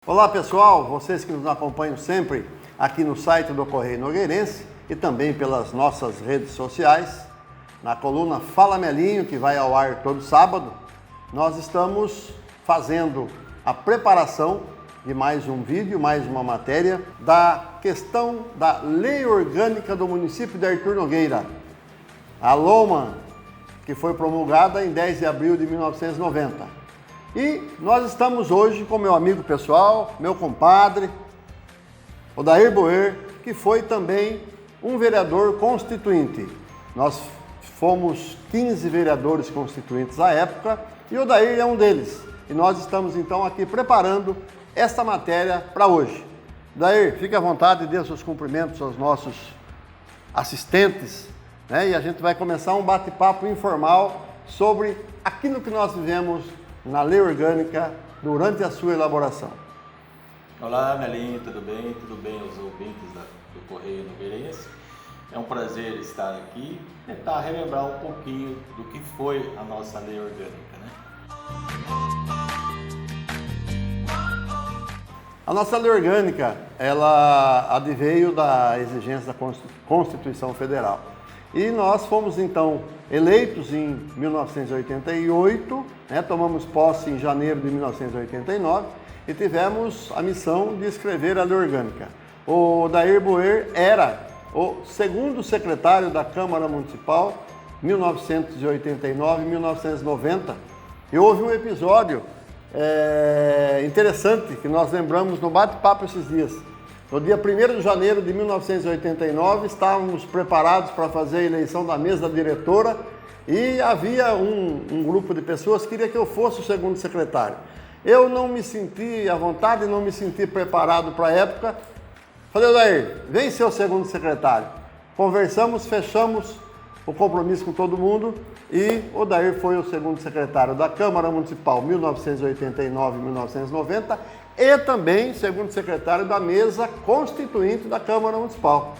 Olá pessoal, vocês que nos acompanham sempre aqui no site do Correio Nogueirense e também pelas nossas redes sociais, na coluna Fala Melinho, que vai ao ar todo sábado, nós estamos fazendo a preparação de mais um vídeo, mais uma matéria da questão da Lei Orgânica do município de Artur Nogueira, a LOMA, que foi promulgada em 10 de abril de 1990. E nós estamos hoje com meu amigo pessoal, meu compadre, Odair Boer, que foi também um vereador constituinte. Nós fomos 15 vereadores constituintes à época e o Odair é um deles. E nós estamos então aqui preparando esta matéria para hoje. Odair, fique à vontade e dê seus cumprimentos aos nossos assistentes, né? E a gente vai começar um bate-papo informal sobre aquilo que nós vivemos na lei orgânica durante a sua elaboração. Olá, Melinho, tudo bem? Tudo bem aos ouvintes do Correio Nogueirense? É um prazer estar aqui e tentar relembrar um pouquinho do que foi a nossa lei orgânica, né? A nossa lei orgânica, ela adveio da exigência da Constituição Federal. E nós fomos então eleitos em 1988, né, tomamos posse em janeiro de 1989 e tivemos a missão de escrever a lei orgânica. O Odair Boer era o segundo secretário da Câmara Municipal, 1989 e 1990. E houve um episódio interessante que nós lembramos no bate-papo esses dias. No dia 1º de janeiro de 1989, estávamos preparados para fazer a eleição da mesa diretora e havia um grupo de pessoas que queria que eu fosse o segundo secretário. Eu não me senti à vontade, não me senti preparado para a época. Falei, Odair, vem ser o segundo secretário. Conversamos, fechamos o compromisso com todo mundo e Odair foi o segundo secretário da Câmara Municipal 1989-1990 e também segundo secretário da mesa constituinte da Câmara Municipal.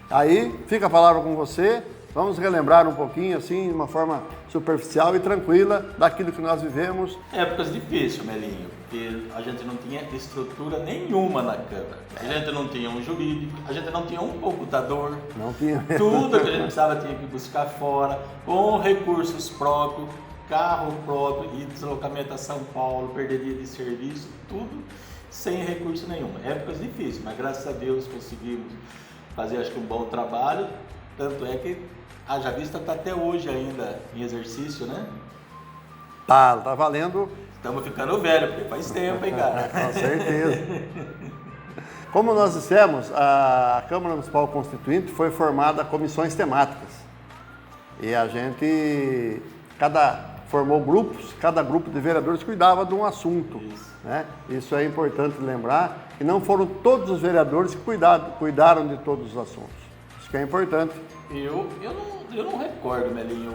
Aí fica a palavra com você, vamos relembrar um pouquinho assim, de uma forma superficial e tranquila daquilo que nós vivemos. Épocas difíceis, Melinho, porque a gente não tinha estrutura nenhuma na Câmara. A gente não tinha um jurídico, a gente não tinha um computador. Não tinha. Tudo que a gente precisava tinha que buscar fora, com recursos próprios, carro próprio e deslocamento a São Paulo, perderia de serviço, tudo sem recurso nenhum. Épocas difíceis, mas graças a Deus conseguimos fazer, acho que um bom trabalho. Tanto é que a Haja Vista está até hoje ainda em exercício, né? Tá valendo. Estamos ficando velho, porque faz tempo, hein, cara? Com certeza. Como nós dissemos, a Câmara Municipal Constituinte foi formada comissões temáticas. E a gente, formou grupos, cada grupo de vereadores cuidava de um assunto. Isso. Né? Isso é importante lembrar, que não foram todos os vereadores que cuidaram de todos os assuntos. Isso que é importante. Eu não recordo, Melinho,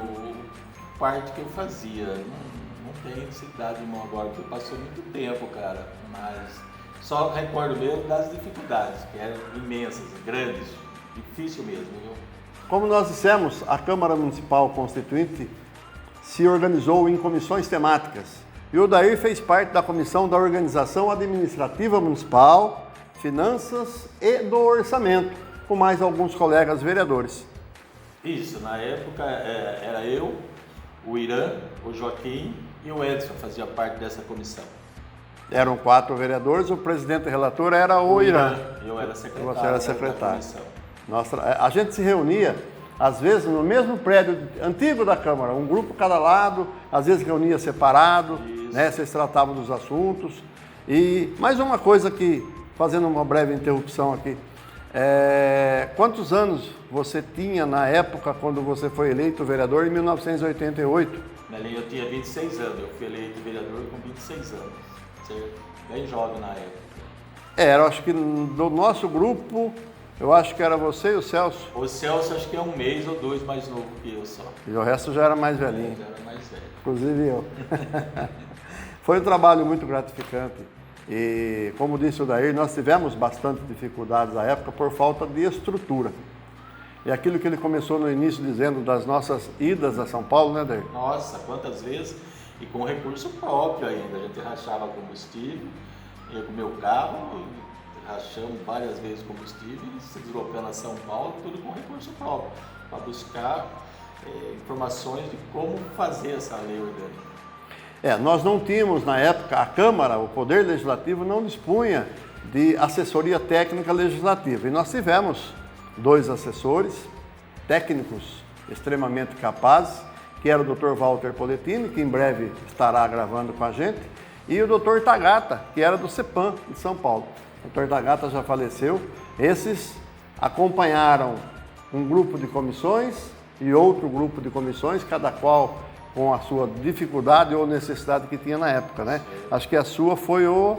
parte que eu fazia. Não tenho cidade de mão agora, porque passou muito tempo, cara. Mas só recordo mesmo das dificuldades, que eram imensas, grandes, difícil mesmo, viu? Como nós dissemos, a Câmara Municipal Constituinte se organizou em comissões temáticas. E o Odair fez parte da Comissão da Organização Administrativa Municipal, Finanças e do Orçamento, com mais alguns colegas vereadores. Isso, na época era eu, o Irã, o Joaquim e o Edson fazia parte dessa comissão. Eram 4 vereadores, o presidente e relator era o Irã. Eu era secretário. Você era secretário. A gente se reunia, às vezes, no mesmo prédio antigo da Câmara, um grupo cada lado, às vezes reunia separado, né? Vocês tratavam dos assuntos. E mais uma coisa que, fazendo uma breve interrupção aqui, quantos anos você tinha na época quando você foi eleito vereador em 1988? Melinho, eu tinha 26 anos, eu fui eleito vereador com 26 anos, certo? Bem jovem na época. Eu acho que do nosso grupo, eu acho que era você e o Celso. O Celso acho que é 1 mês ou 2 mais novo que eu só. E o resto já era mais velhinho. Já era mais velho. Inclusive eu. Foi um trabalho muito gratificante. E, como disse o Odair, nós tivemos bastante dificuldades à época por falta de estrutura. E aquilo que ele começou no início dizendo das nossas idas a São Paulo, né, Odair? Nossa, quantas vezes! E com recurso próprio ainda. A gente rachava combustível ia com o meu carro, rachamos várias vezes combustível e se deslocando a São Paulo, tudo com recurso próprio, para buscar informações de como fazer essa lei orgânica. Nós não tínhamos na época, a Câmara, o Poder Legislativo não dispunha de assessoria técnica legislativa. E nós tivemos 2 assessores técnicos extremamente capazes, que era o Dr. Walter Poletini, que em breve estará gravando com a gente, e o Dr. Tagata, que era do CEPAM de São Paulo. O Dr. Tagata já faleceu. Esses acompanharam um grupo de comissões e outro grupo de comissões, cada qual com a sua dificuldade ou necessidade que tinha na época, né? Acho que a sua foi o...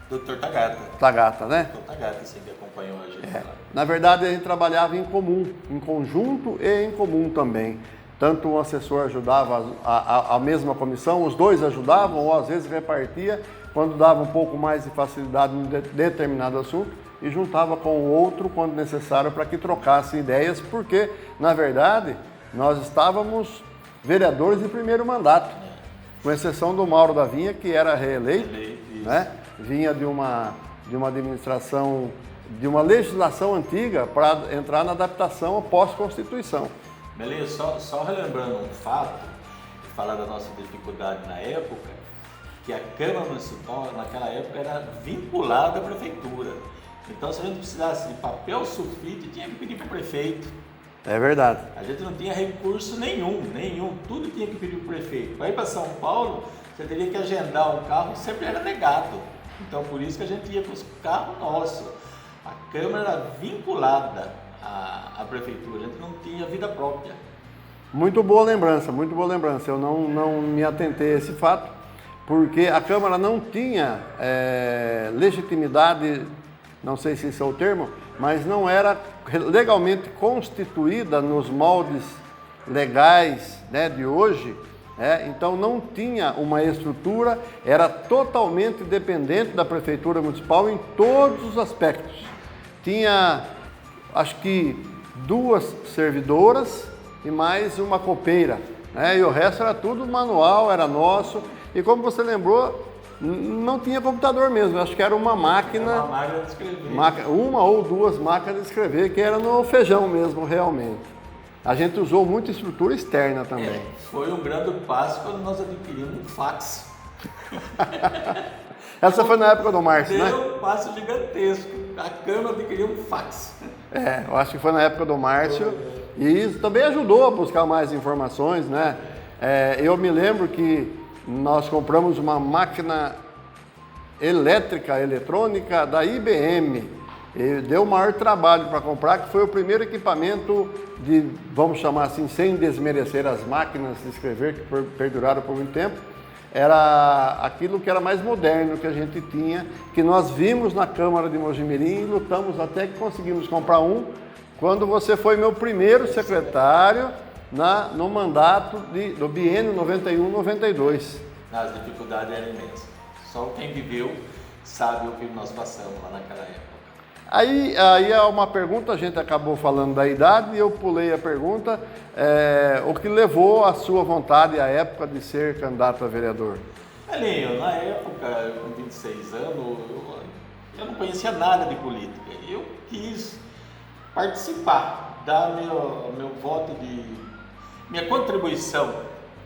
Dr. Tagata. Tagata, né? Dr. Tagata sempre acompanhou a gente lá. Na verdade, a gente trabalhava em comum, em conjunto e em comum também. Tanto um assessor ajudava a mesma comissão, os 2 ajudavam, ou às vezes repartia, quando dava um pouco mais de facilidade em determinado assunto, e juntava com o outro quando necessário para que trocassem ideias, porque, na verdade, nós estávamos vereadores de primeiro mandato, com exceção do Mauro da Vinha, que era reeleito, né? Vinha de uma administração, de uma legislação antiga para entrar na adaptação pós-Constituição. Melinho, só relembrando um fato, e falar da nossa dificuldade na época, que a Câmara Municipal naquela época era vinculada à Prefeitura. Então, se a gente precisasse de papel sulfite, tinha que pedir para o prefeito. É verdade. A gente não tinha recurso nenhum, tudo tinha que pedir para o prefeito. Para ir para São Paulo, você teria que agendar um carro, sempre era negado. Então, por isso que a gente ia com os carros nossos. A Câmara era vinculada à Prefeitura, a gente não tinha vida própria. Muito boa lembrança, muito boa lembrança. Eu não me atentei a esse fato, porque a Câmara não tinha legitimidade, não sei se esse é o termo, mas não era legalmente constituída nos moldes legais, né, de hoje, então não tinha uma estrutura, era totalmente dependente da Prefeitura Municipal em todos os aspectos. Tinha, acho que 2 servidoras e mais uma copeira, né, e o resto era tudo manual, era nosso, e como você lembrou, não tinha computador mesmo, acho que era uma máquina... Era uma máquina de escrever. Uma ou 2 máquinas de escrever, que era no feijão mesmo, realmente. A gente usou muita estrutura externa também. Foi um grande passo quando nós adquirimos um fax. Essa foi na época do Márcio, né? Deu um passo gigantesco. A Câmara adquiriu um fax. Eu acho que foi na época do Márcio. E isso também ajudou a buscar mais informações, né? Eu me lembro que nós compramos uma máquina elétrica, eletrônica da IBM. E deu o maior trabalho para comprar, que foi o primeiro equipamento de, vamos chamar assim, sem desmerecer as máquinas de escrever que perduraram por muito tempo, era aquilo que era mais moderno que a gente tinha, que nós vimos na Câmara de Mojimirim e lutamos até que conseguimos comprar um, quando você foi meu primeiro secretário no mandato do biênio 91-92. As dificuldades eram imensas. Só quem viveu sabe o que nós passamos lá naquela época. Aí há uma pergunta, a gente acabou falando da idade e eu pulei a pergunta, o que levou a sua vontade à época de ser candidato a vereador? Melinho, na época, com 26 anos, eu não conhecia nada de política. Eu quis participar, dar meu voto minha contribuição,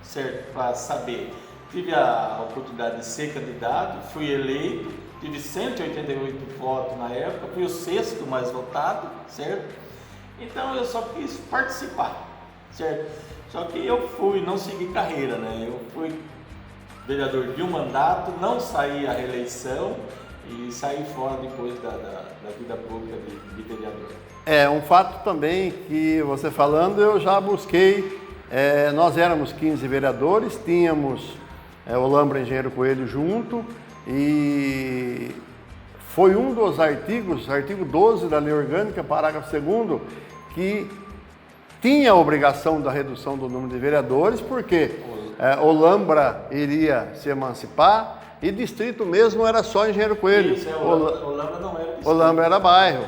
certo, para saber. Tive a oportunidade de ser candidato, fui eleito, tive 188 votos na época, fui o 6º mais votado, certo? Então eu só quis participar, certo? Só que eu não segui carreira, né? Eu fui vereador de um mandato, não saí à reeleição e saí fora depois da vida pública de vereador. Um fato também que você falando, eu já busquei, nós éramos 15 vereadores, tínhamos o Lambra Engenheiro Coelho junto, e foi um dos artigos, artigo 12 da Lei Orgânica, parágrafo 2º, que tinha a obrigação da redução do número de vereadores, porque o Lambra iria se emancipar e distrito mesmo era só Engenheiro Coelho. Isso, o Lambra não era distrito. O Lambra era bairro,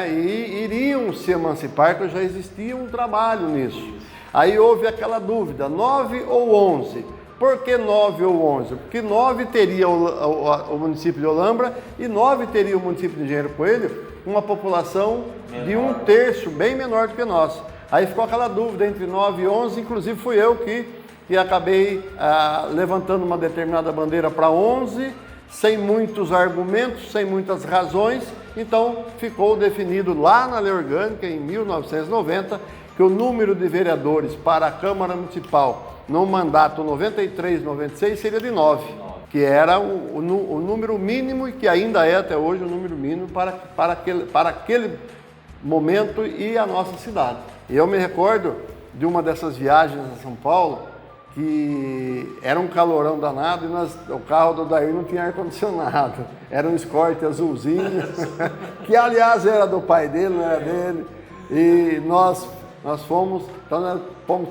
e iriam se emancipar, porque já existia um trabalho nisso. Aí houve aquela dúvida, 9 ou 11. Por que 9 ou 11? Porque 9 teria o município de Olambra e 9 teria o município de Engenheiro Coelho, uma população de 1/3, bem menor do que nós. Aí ficou aquela dúvida entre 9 e 11, inclusive fui eu que acabei levantando uma determinada bandeira para 11, sem muitos argumentos, sem muitas razões. Então ficou definido lá na Lei Orgânica, em 1990, que o número de vereadores para a Câmara Municipal no mandato 93-96 seria de 9, que era o número mínimo e que ainda é até hoje o número mínimo para aquele momento e a nossa cidade. E eu me recordo de uma dessas viagens a São Paulo, que era um calorão danado e o carro do Odair não tinha ar-condicionado, era um Escort azulzinho, que aliás era do pai dele, não era dele, e nós fomos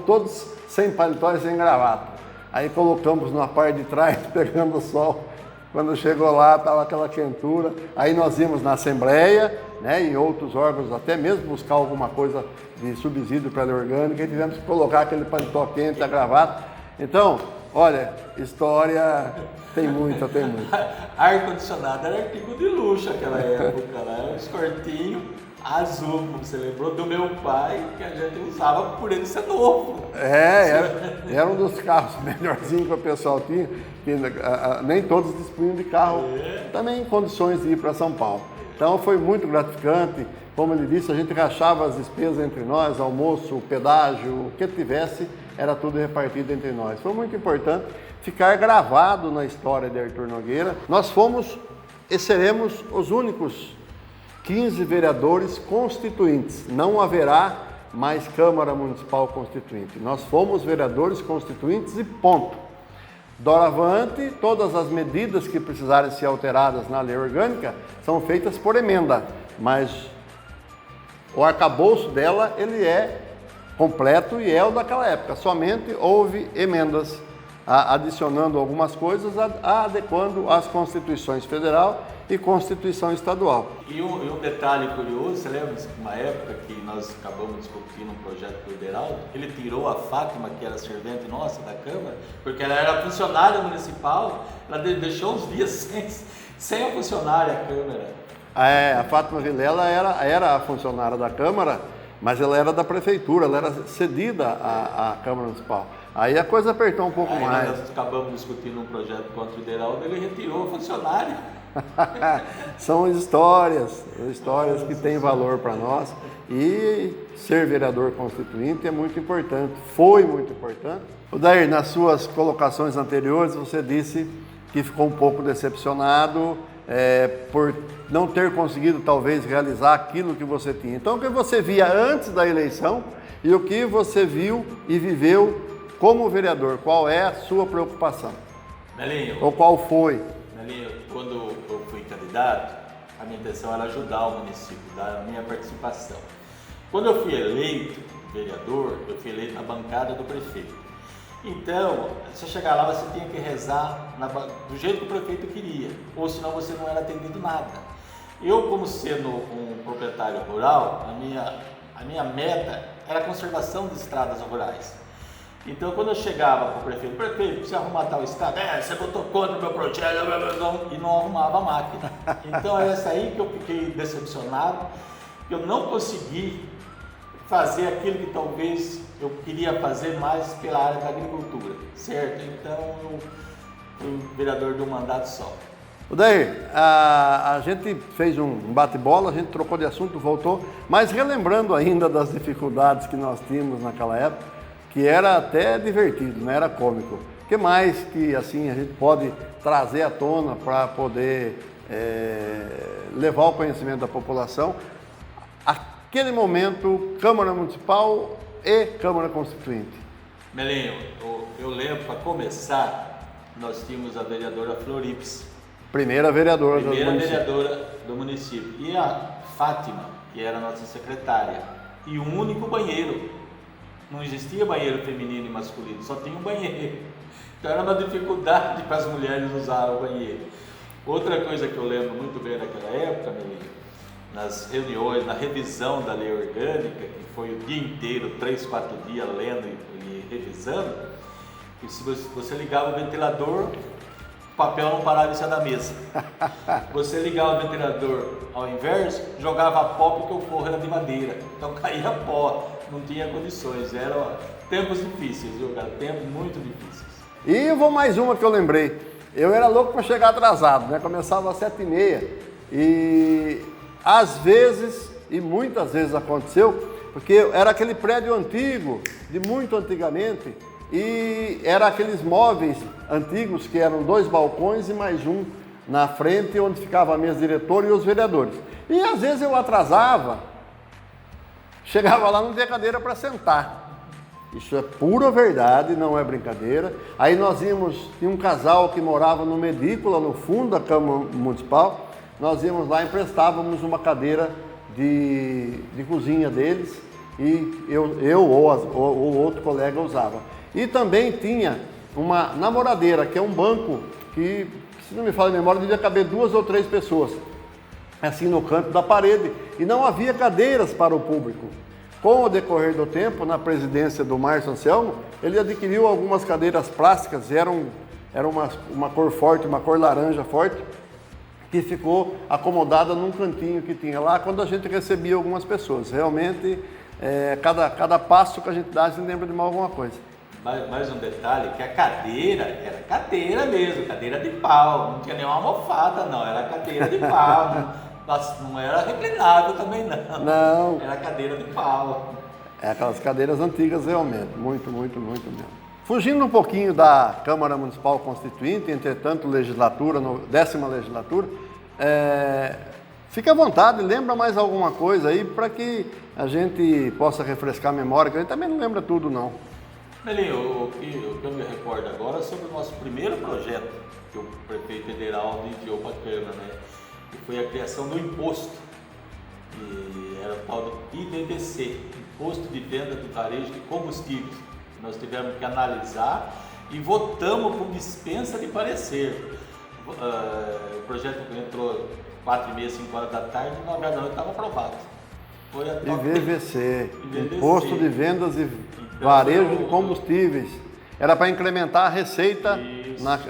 todos sem paletó e sem gravata. Aí colocamos na parte de trás, pegando o sol. Quando chegou lá, estava aquela quentura. Aí nós íamos na Assembleia, né, em outros órgãos, até mesmo buscar alguma coisa de subsídio para a lei orgânica, e tivemos que colocar aquele paletó quente, a gravata. Então, olha, história tem muita. Ar-condicionado era artigo de luxo naquela época, né? Um escortinho azul, como você lembrou, do meu pai, que a gente usava por ele ser novo. Era um dos carros melhorzinhos que o pessoal tinha, que nem todos dispunham de carro, também em condições de ir para São Paulo. Então foi muito gratificante, como ele disse, a gente rachava as despesas entre nós, almoço, pedágio, o que tivesse, era tudo repartido entre nós. Foi muito importante ficar gravado na história de Arthur Nogueira. Nós fomos e seremos os únicos 15 vereadores constituintes. Não haverá mais Câmara Municipal Constituinte. Nós fomos vereadores constituintes e ponto. Doravante, todas as medidas que precisarem ser alteradas na lei orgânica são feitas por emenda, mas o arcabouço dela ele é completo e é o daquela época. Somente houve emendas adicionando algumas coisas, adequando às Constituições Federal e Constituição Estadual. E um detalhe curioso, você lembra de uma época que nós acabamos discutindo um projeto federal, ele tirou a Fátima, que era servente nossa da Câmara, porque ela era funcionária municipal, ela deixou uns dias sem a funcionária a Câmara. A Fátima Vilela era a funcionária da Câmara, mas ela era da Prefeitura, ela era cedida à Câmara Municipal. Aí a coisa apertou um pouco mais. Nós acabamos discutindo um projeto contra o Federal, ele retirou a funcionária. São histórias que têm valor para nós, e ser vereador constituinte é muito importante, foi muito importante. Odair, nas suas colocações anteriores você disse que ficou um pouco decepcionado por não ter conseguido talvez realizar aquilo que você tinha. Então o que você via antes da eleição e o que você viu e viveu como vereador, qual é a sua preocupação? Melinho, ou qual foi? Melinho, quando eu fui candidato, a minha intenção era ajudar o município, dar a minha participação. Quando eu fui eleito vereador, eu fui eleito na bancada do prefeito. Então, você chegar lá, você tinha que rezar do jeito que o prefeito queria, ou senão você não era atendido nada. Eu, como sendo um proprietário rural, a minha meta era a conservação de estradas rurais. Então, quando eu chegava para o prefeito, precisa arrumar tal estrada, você votou contra o meu projeto, e não arrumava a máquina. Então, é essa aí que eu fiquei decepcionado, que eu não consegui fazer aquilo que talvez eu queria fazer mais pela área da agricultura, certo? Então, eu fui um vereador de um mandato só. Odair, a gente fez um bate-bola, a gente trocou de assunto, voltou, mas relembrando ainda das dificuldades que nós tínhamos naquela época, que era até divertido, não era cômico. O que mais que assim a gente pode trazer à tona para poder levar o conhecimento da população? Aquele momento, Câmara Municipal e Câmara Constituinte. Melinho, eu lembro, para começar, nós tínhamos a vereadora Florips. Primeira vereadora do município. E a Fátima, que era a nossa secretária. E o único banheiro. Não existia banheiro feminino e masculino, só tinha um banheiro. Então era uma dificuldade para as mulheres usar o banheiro. Outra coisa que eu lembro muito bem daquela época, Melinho, nas reuniões, na revisão da lei orgânica, que foi o dia inteiro, 3, 4 dias lendo e revisando, que se você ligava o ventilador, o papel não parava em cima da mesa. Você ligava o ventilador ao inverso, jogava pó porque o forro era de madeira, então caía pó, não tinha condições, eram tempos difíceis, viu, cara? Tempos muito difíceis. E eu vou mais uma que eu lembrei. Eu era louco para chegar atrasado, né? Começava às 7h30 e às vezes, e muitas vezes aconteceu, porque era aquele prédio antigo, de muito antigamente, e era aqueles móveis antigos que eram 2 balcões e mais um na frente, onde ficava a mesa diretora e os vereadores. E às vezes eu atrasava, chegava lá, não tinha cadeira para sentar. Isso é pura verdade, não é brincadeira. Aí nós íamos, tinha um casal que morava no Medícola, no fundo da Câmara Municipal, nós íamos lá e emprestávamos uma cadeira de cozinha deles e eu ou outro colega usava. E também tinha uma namoradeira, que é um banco que, se não me falha a memória, devia caber 2 ou 3 pessoas, assim no canto da parede, e não havia cadeiras para o público. Com o decorrer do tempo, na presidência do Márcio Anselmo, ele adquiriu algumas cadeiras plásticas, era uma cor forte, uma cor laranja forte, que ficou acomodada num cantinho que tinha lá quando a gente recebia algumas pessoas. Realmente, cada passo que a gente dá, a gente lembra de alguma coisa. Mais um detalhe, que a cadeira era cadeira mesmo, cadeira de pau, não tinha nenhuma almofada não, era cadeira de pau, não era reclinável também não. Não. Era cadeira de pau. É aquelas cadeiras antigas realmente, muito mesmo. Fugindo um pouquinho da Câmara Municipal Constituinte, entretanto, 10ª legislatura, fique à vontade, lembra mais alguma coisa aí para que a gente possa refrescar a memória, que a gente também não lembra tudo não. Melinho, o que eu me recordo agora é sobre o nosso primeiro projeto que o prefeito federal enviou para a Câmara, né? Que foi a criação do imposto, que era o tal do IVBC, Imposto de Venda do Varejo de Combustíveis. Nós tivemos que analisar e votamos por dispensa de parecer. O projeto entrou 4h30, 5h da tarde, e 9h da noite estava aprovado. Foi a IVBC, Imposto de Vendas e Varejo de Combustíveis. Era para incrementar a receita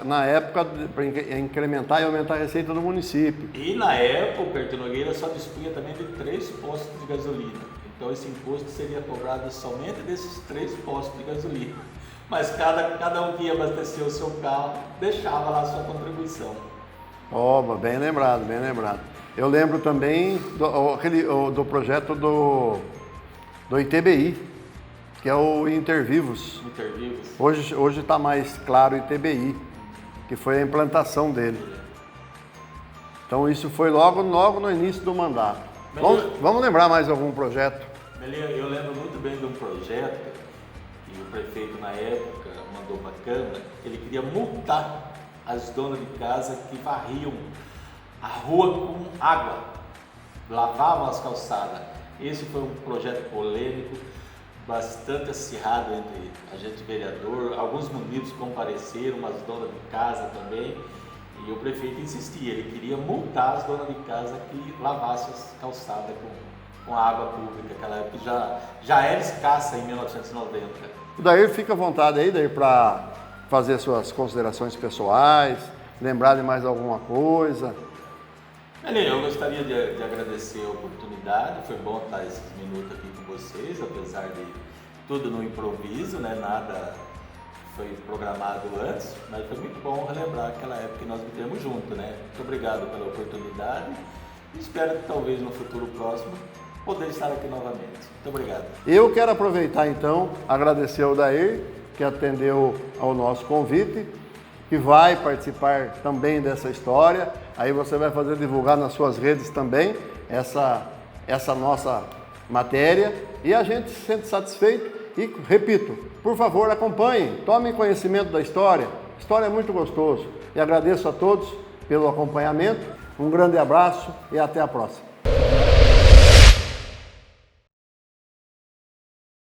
na época, para incrementar e aumentar a receita do município. E na época, Arthur Nogueira só dispunha também de 3 postos de gasolina. Então esse imposto seria cobrado somente desses 3 postos de gasolina. Mas cada um que ia abastecer o seu carro deixava lá a sua contribuição. Bem lembrado, bem lembrado. Eu lembro também do projeto do ITBI, que é o Intervivos. Hoje está mais claro o ITBI, que foi a implantação dele. Então isso foi logo no início do mandato. Vamos lembrar mais algum projeto? Eu lembro muito bem de um projeto que o prefeito na época mandou para a Câmara. Ele queria multar as donas de casa que varriam a rua com água, lavavam as calçadas. Esse foi um projeto polêmico, bastante acirrado entre a gente vereador, alguns municípios compareceram, as donas de casa também, e o prefeito insistia, ele queria multar as donas de casa que lavassem as calçadas com água pública, aquela época já era escassa em 1990. O Dair fica à vontade aí, Dair, para fazer suas considerações pessoais, lembrar de mais alguma coisa. Eu gostaria de agradecer a oportunidade, foi bom estar esses minutos aqui com vocês, apesar de tudo no improviso, né? Nada foi programado antes, mas foi muito bom relembrar aquela época que nós vivemos juntos, né? Muito obrigado pela oportunidade e espero que talvez no futuro próximo poder estar aqui novamente. Muito obrigado. Eu quero aproveitar então, agradecer ao Dair, que atendeu ao nosso convite, que vai participar também dessa história. Aí você vai fazer divulgar nas suas redes também essa nossa matéria e a gente se sente satisfeito e, repito, por favor, acompanhem, tomem conhecimento da história. A história é muito gostoso e agradeço a todos pelo acompanhamento. Um grande abraço e até a próxima.